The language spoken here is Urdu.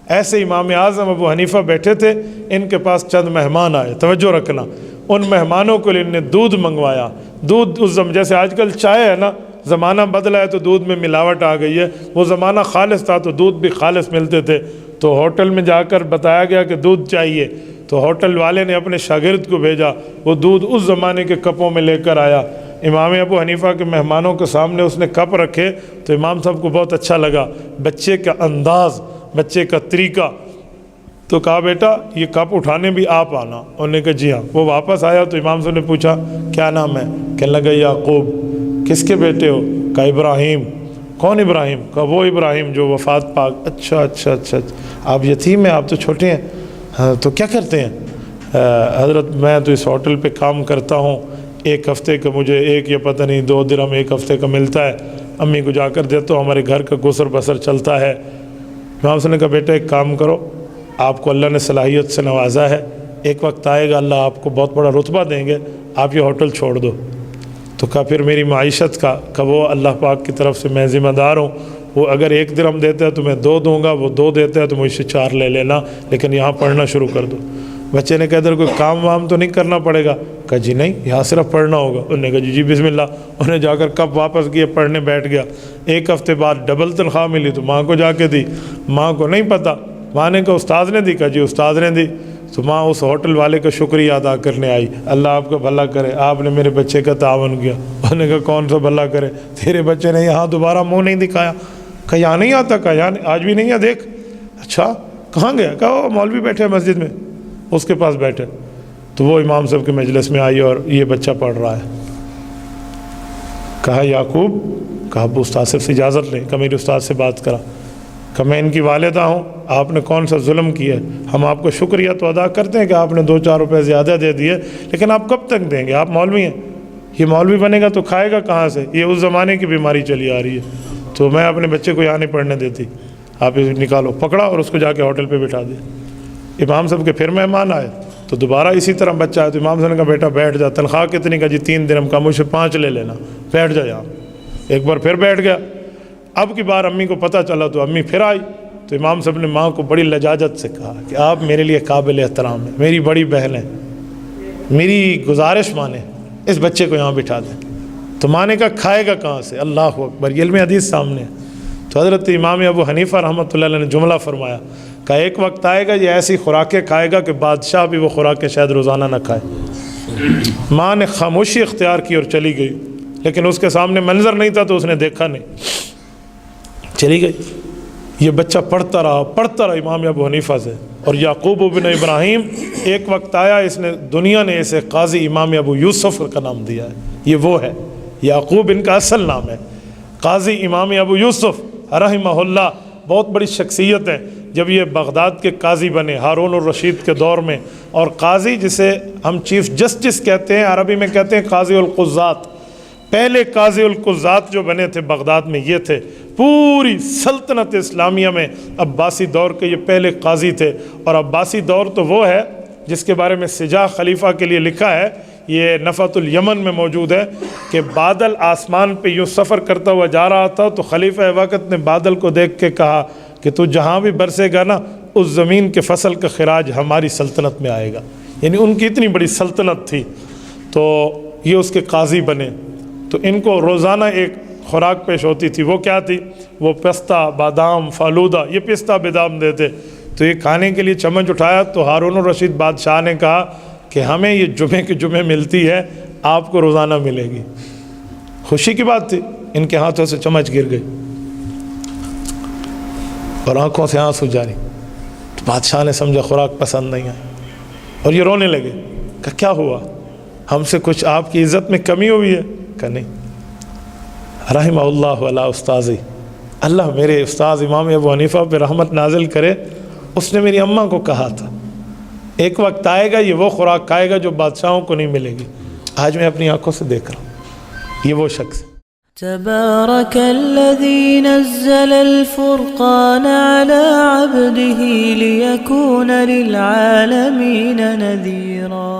ایسے امام اعظم ابو حنیفہ بیٹھے تھے، ان کے پاس چند مہمان آئے، توجہ رکھنا، ان مہمانوں کے لیے ان نے دودھ منگوایا۔ دودھ اس جیسے آج کل چائے ہے نا، زمانہ بدلا ہے تو دودھ میں ملاوٹ آ گئی ہے، وہ زمانہ خالص تھا تو دودھ بھی خالص ملتے تھے۔ تو ہوٹل میں جا کر بتایا گیا کہ دودھ چاہیے، تو ہوٹل والے نے اپنے شاگرد کو بھیجا، وہ دودھ اس زمانے کے کپوں میں لے کر آیا۔ امام ابو حنیفہ کے مہمانوں کے سامنے اس نے کپ رکھے تو امام صاحب کو بہت اچھا لگا، بچے کا انداز، بچے کا طریقہ، تو کہا بیٹا یہ کپ اٹھانے بھی آپ آنا۔ انہوں نے کہا جی ہاں۔ وہ واپس آیا تو امام صاحب نے پوچھا کیا نام ہے؟ کہنے لگا یعقوب۔ کس کے بیٹے ہو؟ کہا ابراہیم۔ کون ابراہیم؟ کہا وہ ابراہیم جو وفات پاک۔ اچھا اچھا اچھا، آپ یتیم ہیں، آپ تو چھوٹے ہیں، ہاں تو کیا کرتے ہیں؟ حضرت میں تو اس ہوٹل پہ کام کرتا ہوں، ایک ہفتے کا مجھے ایک یا پتہ نہیں 2 درہم ایک ہفتے کا ملتا ہے، امی کو جا کر دیتا ہوں، ہمارے گھر کا گزر بسر چلتا ہے۔ امام صاحب نے کہا بیٹا ایک کام کرو، آپ کو اللہ نے صلاحیت سے نوازا ہے، ایک وقت آئے گا اللہ آپ کو بہت بڑا رتبہ دیں گے، آپ یہ ہوٹل چھوڑ دو۔ تو کہا پھر میری معیشت کا، کہ وہ اللہ پاک کی طرف سے میں ذمہ دار ہوں، وہ اگر 1 درہم دیتا ہے تو میں 2 دوں گا، وہ 2 دیتا ہے تو مجھ سے 4 لے لینا، لیکن یہاں پڑھنا شروع کر دو۔ بچے نے کہا ادھر کوئی کام وام تو نہیں کرنا پڑے گا؟ کہا جی نہیں، یہاں صرف پڑھنا ہوگا۔ انہوں نے کہا جی بسم اللہ۔ انہوں نے جا کر کب واپس کیے، پڑھنے بیٹھ گیا۔ 1 ہفتے بعد ڈبل تنخواہ ملی تو ماں کو جا کے دی، ماں کو نہیں پتہ، ماں نے کہا استاد نے دی؟ کہا جی استاد نے دی۔ تو ماں اس ہوٹل والے کا شکریہ ادا کرنے آئی، اللہ آپ کا بھلا کرے، آپ نے میرے بچے کا تعاون کیا۔ انہوں نے کہا کون سا بھلا کرے؟ تیرے بچے نے یہاں دوبارہ منہ نہیں دکھایا۔ کہا یہاں نہیں آتا؟ کہا یہاں آج بھی نہیں ہے، دیکھ۔ اچھا کہاں گیا؟ کہا وہ مولوی بیٹھے ہیں مسجد میں، اس کے پاس بیٹھے۔ تو وہ امام صاحب کے مجلس میں آئی اور یہ بچہ پڑھ رہا ہے۔ کہا یعقوب، کہا ابو استاد سے اجازت لیں، کہ میرے استاد سے بات کرا، کہ میں ان کی والدہ ہوں، آپ نے کون سا ظلم کیا ہے؟ ہم آپ کو شکریہ تو ادا کرتے ہیں کہ آپ نے 2-4 روپے زیادہ دے دیے، لیکن آپ کب تک دیں گے؟ آپ مولوی ہیں، یہ مولوی بنے گا تو کھائے گا کہاں سے؟ یہ اس زمانے کی بیماری چلی آ رہی ہے، تو میں اپنے بچے کو یہاں نہیں پڑھنے دیتی، آپ اسے نکالو۔ پکڑا اور اس کو جا کے ہوٹل پہ بٹھا دیا۔ امام صاحب کے پھر مہمان آئے تو دوبارہ اسی طرح بچہ آیا تو امام صاحب نے کہا بیٹا بیٹھ جا، تنخواہ کتنی؟ کا جی 3 درہم کا، مجھ سے 5 لے لینا، بیٹھ جا یہاں۔ ایک بار پھر بیٹھ گیا۔ اب کی بار امی کو پتہ چلا تو امی پھر آئی تو امام صاحب نے ماں کو بڑی لجاجت سے کہا کہ آپ میرے لیے قابل احترام ہیں، میری بڑی بہن ہیں، میری گزارش مانیں، اس بچے کو یہاں بٹھا دیں۔ تو ماں نے کہا کھائے گا کہاں سے؟ اللہ اکبر، یہ علم حدیث سامنے ہے۔ تو حضرت امام ابو حنیفہ رحمۃ اللہ علیہ نے جملہ فرمایا کہ ایک وقت آئے گا یہ ایسی خوراکیں کھائے گا کہ بادشاہ بھی وہ خوراکیں شاید روزانہ نہ کھائے۔ ماں نے خاموشی اختیار کی اور چلی گئی، لیکن اس کے سامنے منظر نہیں تھا تو اس نے دیکھا نہیں، چلی گئی۔ یہ بچہ پڑھتا رہا امام ابو حنیفہ سے، اور یعقوب بن ابراہیم ایک وقت آیا، اس نے دنیا نے اسے قاضی امام ابو یوسف کا نام دیا ہے، یہ وہ ہے، یعقوب ان کا اصل نام ہے، قاضی امام ابو یوسف رحمہ اللہ، بہت بڑی شخصیت ہے۔ جب یہ بغداد کے قاضی بنے ہارون الرشید کے دور میں، اور قاضی جسے ہم چیف جسٹس کہتے ہیں، عربی میں کہتے ہیں قاضی القضات، پہلے قاضی القضات جو بنے تھے بغداد میں یہ تھے، پوری سلطنت اسلامیہ میں عباسی دور کے یہ پہلے قاضی تھے۔ اور عباسی دور تو وہ ہے جس کے بارے میں سجا خلیفہ کے لیے لکھا ہے، یہ نفحۃ الیمن میں موجود ہے، کہ بادل آسمان پہ یوں سفر کرتا ہوا جا رہا تھا تو خلیفہ وقت نے بادل کو دیکھ کے کہا کہ تو جہاں بھی برسے گا نا، اس زمین کے فصل کا خراج ہماری سلطنت میں آئے گا، یعنی ان کی اتنی بڑی سلطنت تھی۔ تو یہ اس کے قاضی بنے، تو ان کو روزانہ ایک خوراک پیش ہوتی تھی، وہ کیا تھی؟ وہ پستہ، بادام، فالودہ، یہ پستہ بادام دیتے۔ تو یہ کھانے کے لیے چمچ اٹھایا تو ہارون الرشید بادشاہ نے کہا کہ ہمیں یہ جمعے کے جمعے ملتی ہے، آپ کو روزانہ ملے گی۔ خوشی کی بات تھی، ان کے ہاتھوں سے چمچ گر گئی اور آنکھوں سے آنسو جاری۔ تو بادشاہ نے سمجھا خوراک پسند نہیں آئی اور یہ رونے لگے، کہ کیا ہوا؟ ہم سے کچھ آپ کی عزت میں کمی ہوئی ہے؟ کہ نہیں۔ رحمہ اللہ علی استاذی، اللہ میرے استاذ امام ابو حنیفہ پہ رحمت نازل کرے، اس نے میری اماں کو کہا تھا ایک وقت آئے گا یہ وہ خوراک کھائے گا جو بادشاہوں کو نہیں ملے گی۔ آج میں اپنی آنکھوں سے دیکھ رہا ہوں، یہ وہ شخص۔ تبارك الذي نزل الفرقان على عبده ليكون للعالمين نذيرا